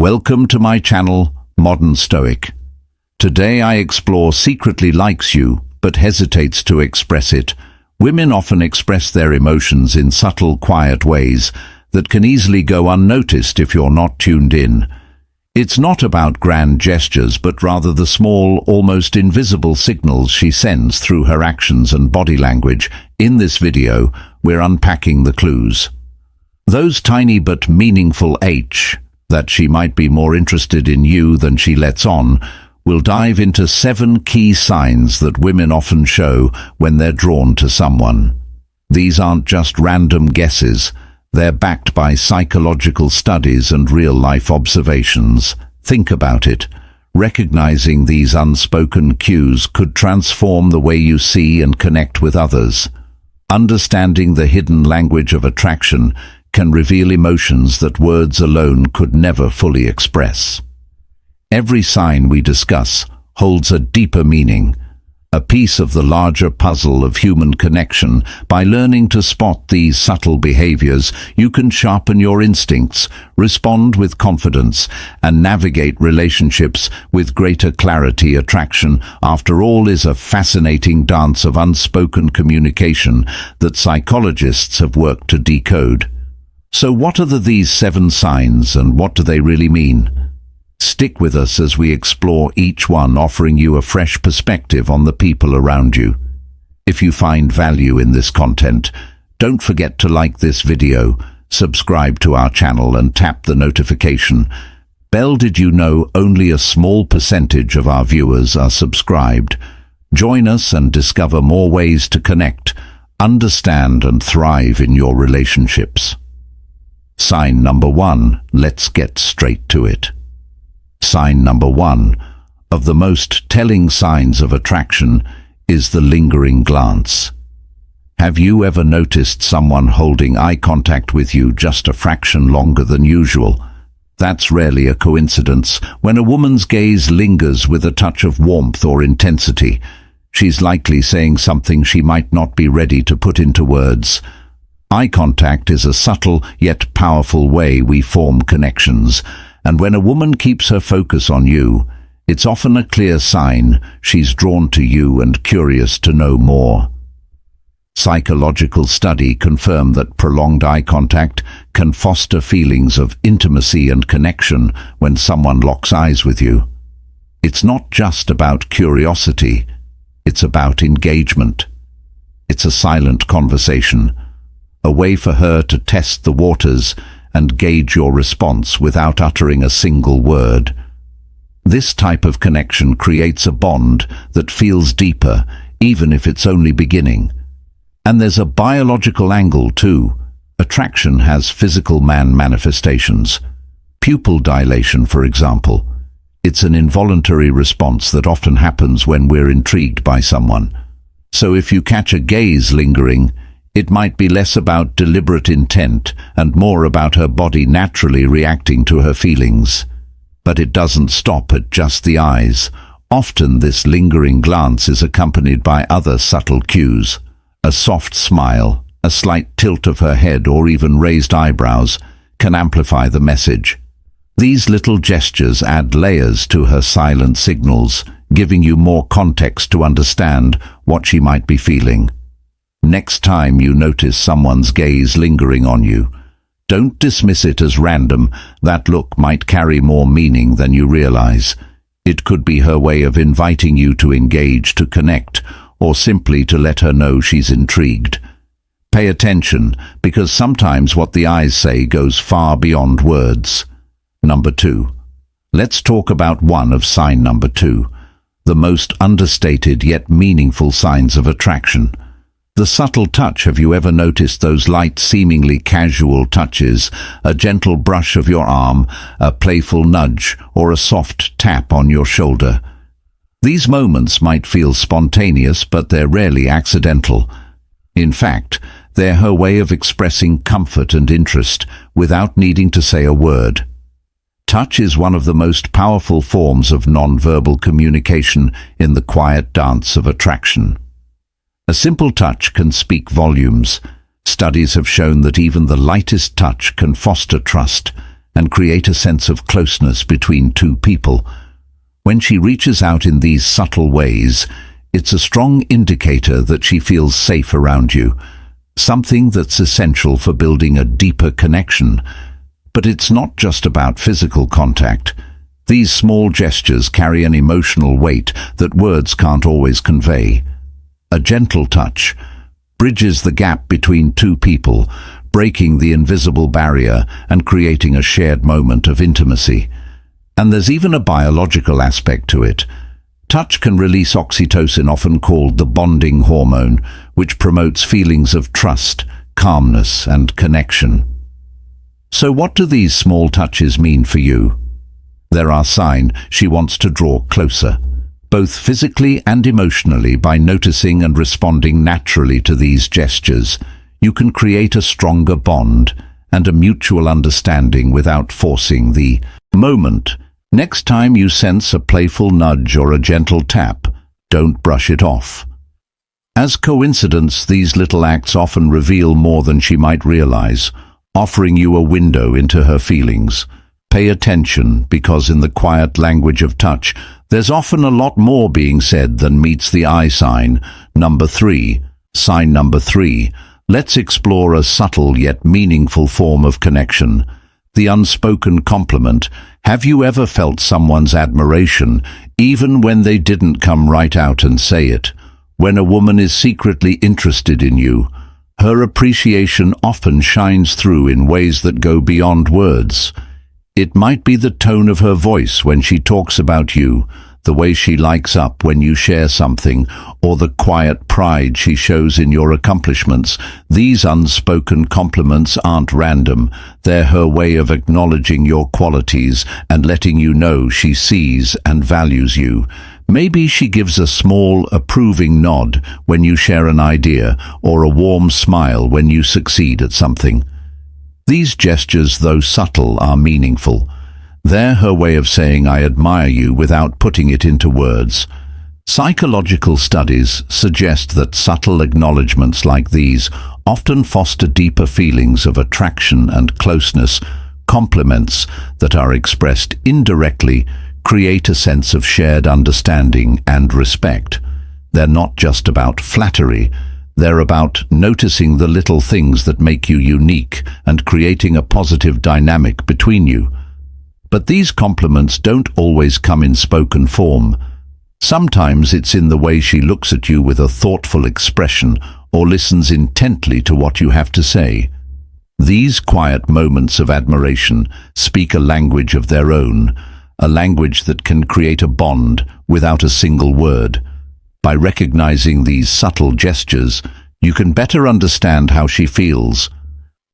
Welcome to my channel, Modern Stoic. Today I explore secretly likes you, but hesitates to express it. Women often express their emotions in subtle, quiet ways that can easily go unnoticed if you're not tuned in. It's not about grand gestures, but rather the small, almost invisible signals she sends through her actions and body language. In this video, we're unpacking the clues. Those tiny but meaningful that she might be more interested in you than she lets on. We'll dive into 7 key signs that women often show when they're drawn to someone. These aren't just random guesses. They're backed by psychological studies and real-life observations. Think about it. Recognizing these unspoken cues could transform the way you see and connect with others. Understanding the hidden language of attraction can reveal emotions that words alone could never fully express. Every sign we discuss holds a deeper meaning, a piece of the larger puzzle of human connection. By learning to spot these subtle behaviors, you can sharpen your instincts, respond with confidence, and navigate relationships with greater clarity. Attraction, after all, is a fascinating dance of unspoken communication that psychologists have worked to decode. So what are these 7 signs, and what do they really mean? Stick with us as we explore each one, offering you a fresh perspective on the people around you. If you find value in this content, don't forget to like this video, subscribe to our channel, and tap the notification bell. Did you know only a small percentage of our viewers are subscribed? Join us and discover more ways to connect, understand, and thrive in your relationships. Sign number 1. Let's get straight to it. Sign number 1 of the most telling signs of attraction is the lingering glance. Have you ever noticed someone holding eye contact with you just a fraction longer than usual? That's rarely a coincidence. When a woman's gaze lingers with a touch of warmth or intensity, she's likely saying something she might not be ready to put into words. Eye contact is a subtle yet powerful way we form connections, and when a woman keeps her focus on you, it's often a clear sign she's drawn to you and curious to know more. Psychological study confirm that prolonged eye contact can foster feelings of intimacy and connection when someone locks eyes with you. It's not just about curiosity, it's about engagement. It's a silent conversation, a way for her to test the waters and gauge your response without uttering a single word. This type of connection creates a bond that feels deeper, even if it's only beginning. And there's a biological angle too. Attraction has physical manifestations. Pupil dilation, for example. It's an involuntary response that often happens when we're intrigued by someone. So if you catch a gaze lingering, it might be less about deliberate intent and more about her body naturally reacting to her feelings. But it doesn't stop at just the eyes. Often this lingering glance is accompanied by other subtle cues. A soft smile, a slight tilt of her head, or even raised eyebrows can amplify the message. These little gestures add layers to her silent signals, giving you more context to understand what she might be feeling. Next time you notice someone's gaze lingering on you, don't dismiss it as random. That look might carry more meaning than you realize. It could be her way of inviting you to engage, to connect, or simply to let her know she's intrigued. Pay attention, because sometimes what the eyes say goes far beyond words. Number 2. Let's talk about one of sign number 2, the most understated yet meaningful signs of attraction. The subtle touch. Have you ever noticed those light, seemingly casual touches? A gentle brush of your arm, a playful nudge, or a soft tap on your shoulder. These moments might feel spontaneous, but they're rarely accidental. In fact, they're her way of expressing comfort and interest without needing to say a word. Touch is one of the most powerful forms of non-verbal communication in the quiet dance of attraction. A simple touch can speak volumes. Studies have shown that even the lightest touch can foster trust, and create a sense of closeness between two people. When she reaches out in these subtle ways, it's a strong indicator that she feels safe around you, something that's essential for building a deeper connection. But it's not just about physical contact. These small gestures carry an emotional weight that words can't always convey. A gentle touch bridges the gap between two people, breaking the invisible barrier and creating a shared moment of intimacy. And there's even a biological aspect to it. Touch can release oxytocin, often called the bonding hormone, which promotes feelings of trust, calmness, and connection. So what do these small touches mean for you? They're our sign she wants to draw closer, both physically and emotionally. By noticing and responding naturally to these gestures, you can create a stronger bond and a mutual understanding without forcing the moment. Next time you sense a playful nudge or a gentle tap, don't brush it off. As coincidence, these little acts often reveal more than she might realize, offering you a window into her feelings. Pay attention, because in the quiet language of touch, there's often a lot more being said than meets the eye sign. Sign number 3. Let's explore a subtle yet meaningful form of connection. The unspoken compliment. Have you ever felt someone's admiration, even when they didn't come right out and say it? When a woman is secretly interested in you, her appreciation often shines through in ways that go beyond words. It might be the tone of her voice when she talks about you, the way she lights up when you share something, or the quiet pride she shows in your accomplishments. These unspoken compliments aren't random. They're her way of acknowledging your qualities and letting you know she sees and values you. Maybe she gives a small, approving nod when you share an idea, or a warm smile when you succeed at something. These gestures, though subtle, are meaningful. They're her way of saying I admire you without putting it into words. Psychological studies suggest that subtle acknowledgments like these often foster deeper feelings of attraction and closeness. Compliments that are expressed indirectly create a sense of shared understanding and respect. They're not just about flattery. They're about noticing the little things that make you unique and creating a positive dynamic between you. But these compliments don't always come in spoken form. Sometimes it's in the way she looks at you with a thoughtful expression or listens intently to what you have to say. These quiet moments of admiration speak a language of their own, a language that can create a bond without a single word. By recognizing these subtle gestures, you can better understand how she feels.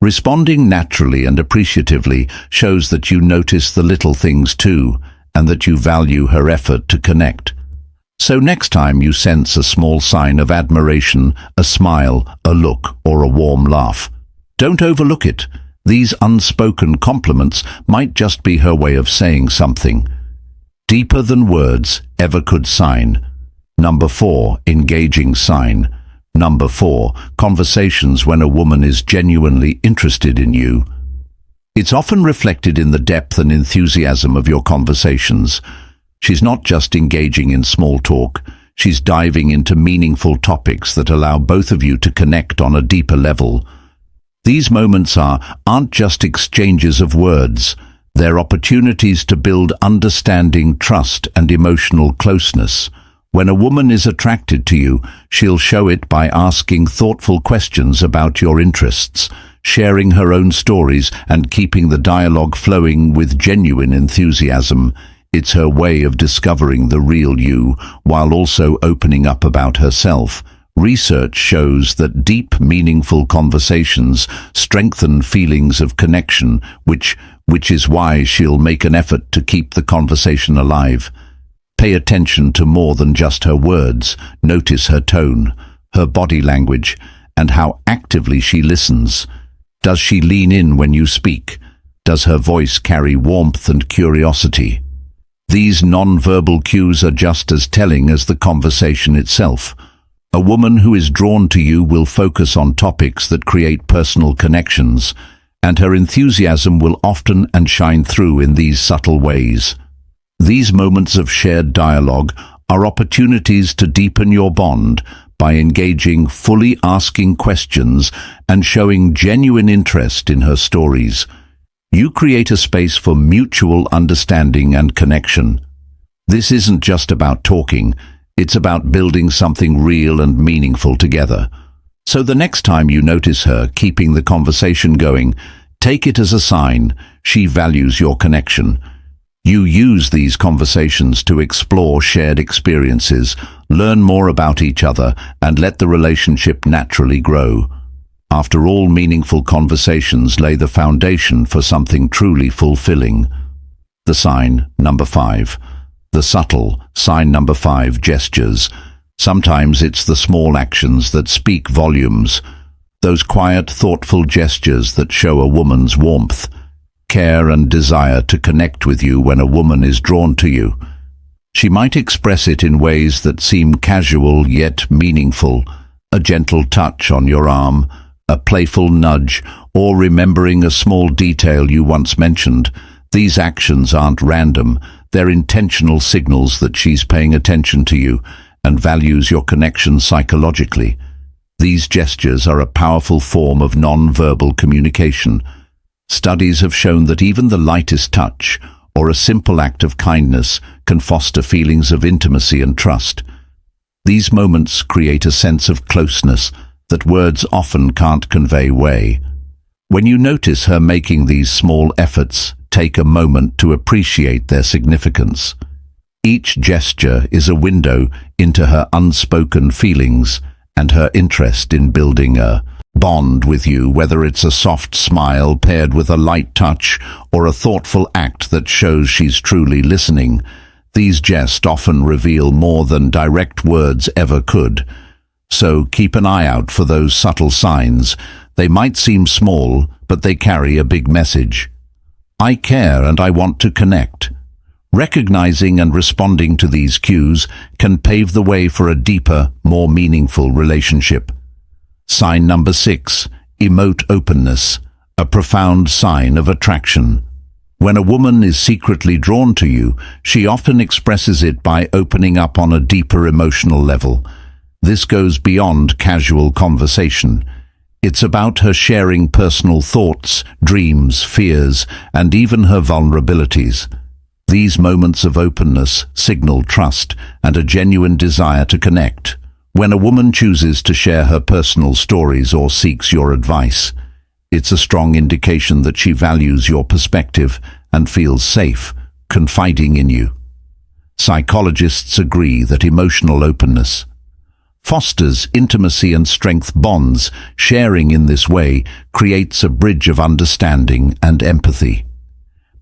Responding naturally and appreciatively shows that you notice the little things too, and that you value her effort to connect. So next time you sense a small sign of admiration, a smile, a look, or a warm laugh, don't overlook it. These unspoken compliments might just be her way of saying something deeper than words ever could. Sign number 4, engaging sign. Number 4, conversations. When a woman is genuinely interested in you, it's often reflected in the depth and enthusiasm of your conversations. She's not just engaging in small talk, she's diving into meaningful topics that allow both of you to connect on a deeper level. These moments aren't just exchanges of words, they're opportunities to build understanding, trust, and emotional closeness. When a woman is attracted to you, she'll show it by asking thoughtful questions about your interests, sharing her own stories, and keeping the dialogue flowing with genuine enthusiasm. It's her way of discovering the real you, while also opening up about herself. Research shows that deep, meaningful conversations strengthen feelings of connection, which is why she'll make an effort to keep the conversation alive. Pay attention to more than just her words. Notice her tone, her body language, and how actively she listens. Does she lean in when you speak? Does her voice carry warmth and curiosity? These non-verbal cues are just as telling as the conversation itself. A woman who is drawn to you will focus on topics that create personal connections, and her enthusiasm will often and shine through in these subtle ways. These moments of shared dialogue are opportunities to deepen your bond by engaging, fully asking questions, and showing genuine interest in her stories. You create a space for mutual understanding and connection. This isn't just about talking, it's about building something real and meaningful together. So the next time you notice her keeping the conversation going, take it as a sign she values your connection. You use these conversations to explore shared experiences, learn more about each other, and let the relationship naturally grow. After all, meaningful conversations lay the foundation for something truly fulfilling. The sign number 5. The subtle sign number 5, gestures. Sometimes it's the small actions that speak volumes. Those quiet, thoughtful gestures that show a woman's warmth, care and desire to connect with you when a woman is drawn to you. She might express it in ways that seem casual yet meaningful, a gentle touch on your arm, a playful nudge, or remembering a small detail you once mentioned. These actions aren't random, they're intentional signals that she's paying attention to you and values your connection psychologically. These gestures are a powerful form of non-verbal communication. Studies have shown that even the lightest touch or a simple act of kindness can foster feelings of intimacy and trust. These moments create a sense of closeness that words often can't convey. When you notice her making these small efforts, take a moment to appreciate their significance. Each gesture is a window into her unspoken feelings and her interest in building a bond with you, whether it's a soft smile paired with a light touch or a thoughtful act that shows she's truly listening. These gestes often reveal more than direct words ever could. So keep an eye out for those subtle signs. They might seem small, but they carry a big message. I care and I want to connect. Recognizing and responding to these cues can pave the way for a deeper, more meaningful relationship. Sign number 6, emote openness, a profound sign of attraction. When a woman is secretly drawn to you, she often expresses it by opening up on a deeper emotional level. This goes beyond casual conversation. It's about her sharing personal thoughts, dreams, fears, and even her vulnerabilities. These moments of openness signal trust and a genuine desire to connect. When a woman chooses to share her personal stories or seeks your advice, it's a strong indication that she values your perspective and feels safe, confiding in you. Psychologists agree that emotional openness fosters intimacy and strength bonds. Sharing in this way creates a bridge of understanding and empathy,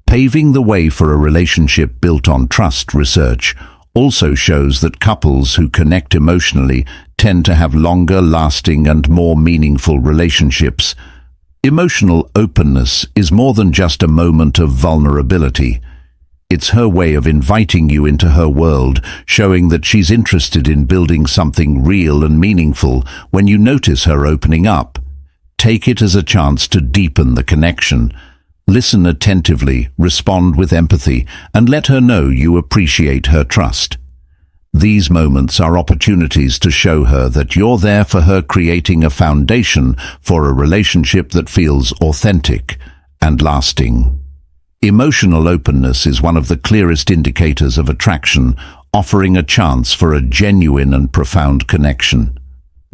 paving the way for a relationship built on trust. Research also shows that couples who connect emotionally tend to have longer lasting and more meaningful relationships. Emotional openness is more than just a moment of vulnerability. It's her way of inviting you into her world, showing that she's interested in building something real and meaningful. When you notice her opening up, take it as a chance to deepen the connection. Listen attentively, respond with empathy, and let her know you appreciate her trust. These moments are opportunities to show her that you're there for her, creating a foundation for a relationship that feels authentic and lasting. Emotional openness is one of the clearest indicators of attraction, offering a chance for a genuine and profound connection.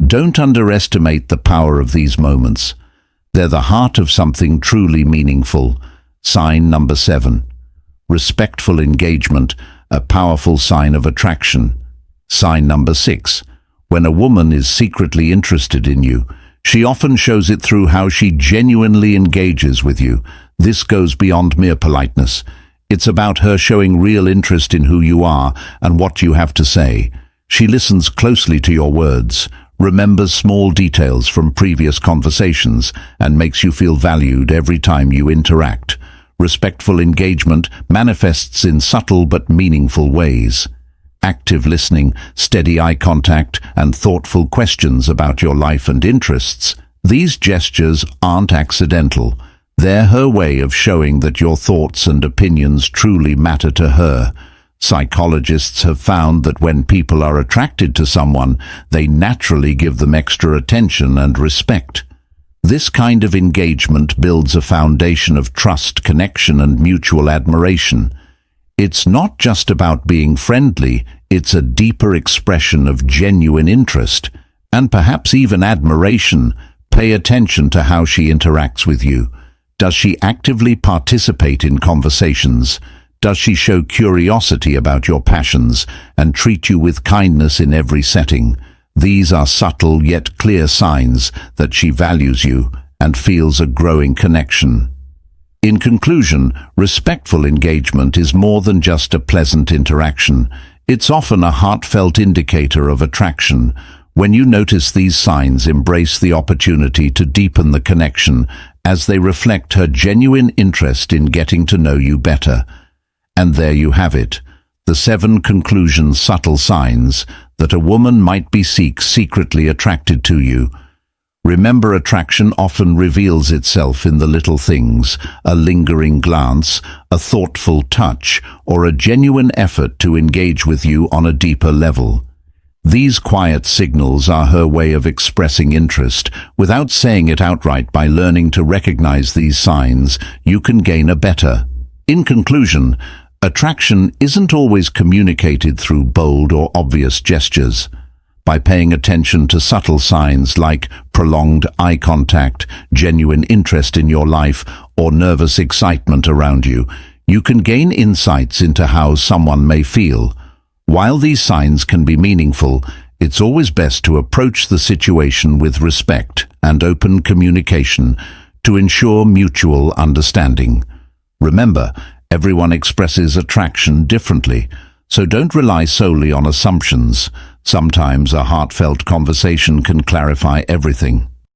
Don't underestimate the power of these moments. They're the heart of something truly meaningful. Sign number 7. Respectful engagement, a powerful sign of attraction. Sign number 6. When a woman is secretly interested in you, she often shows it through how she genuinely engages with you. This goes beyond mere politeness. It's about her showing real interest in who you are and what you have to say. She listens closely to your words, remembers small details from previous conversations, and makes you feel valued every time you interact. Respectful engagement manifests in subtle but meaningful ways. Active listening, steady eye contact, and thoughtful questions about your life and interests. These gestures aren't accidental. They're her way of showing that your thoughts and opinions truly matter to her. Psychologists have found that when people are attracted to someone, they naturally give them extra attention and respect. This kind of engagement builds a foundation of trust, connection, and mutual admiration. It's not just about being friendly, it's a deeper expression of genuine interest, and perhaps even admiration. Pay attention to how she interacts with you. Does she actively participate in conversations? Does she show curiosity about your passions and treat you with kindness in every setting? These are subtle yet clear signs that she values you and feels a growing connection. In conclusion, respectful engagement is more than just a pleasant interaction. It's often a heartfelt indicator of attraction. When you notice these signs, embrace the opportunity to deepen the connection as they reflect her genuine interest in getting to know you better. And there you have it, the 7 subtle signs that a woman might be secretly attracted to you. Remember, attraction often reveals itself in the little things, a lingering glance, a thoughtful touch, or a genuine effort to engage with you on a deeper level. These quiet signals are her way of expressing interest. Without saying it outright, by learning to recognize these signs, you can gain a better. In conclusion, attraction isn't always communicated through bold or obvious gestures. By paying attention to subtle signs like prolonged eye contact, genuine interest in your life, or nervous excitement around you, you can gain insights into how someone may feel. While these signs can be meaningful, it's always best to approach the situation with respect and open communication to ensure mutual understanding. Remember, everyone expresses attraction differently, so don't rely solely on assumptions. Sometimes a heartfelt conversation can clarify everything.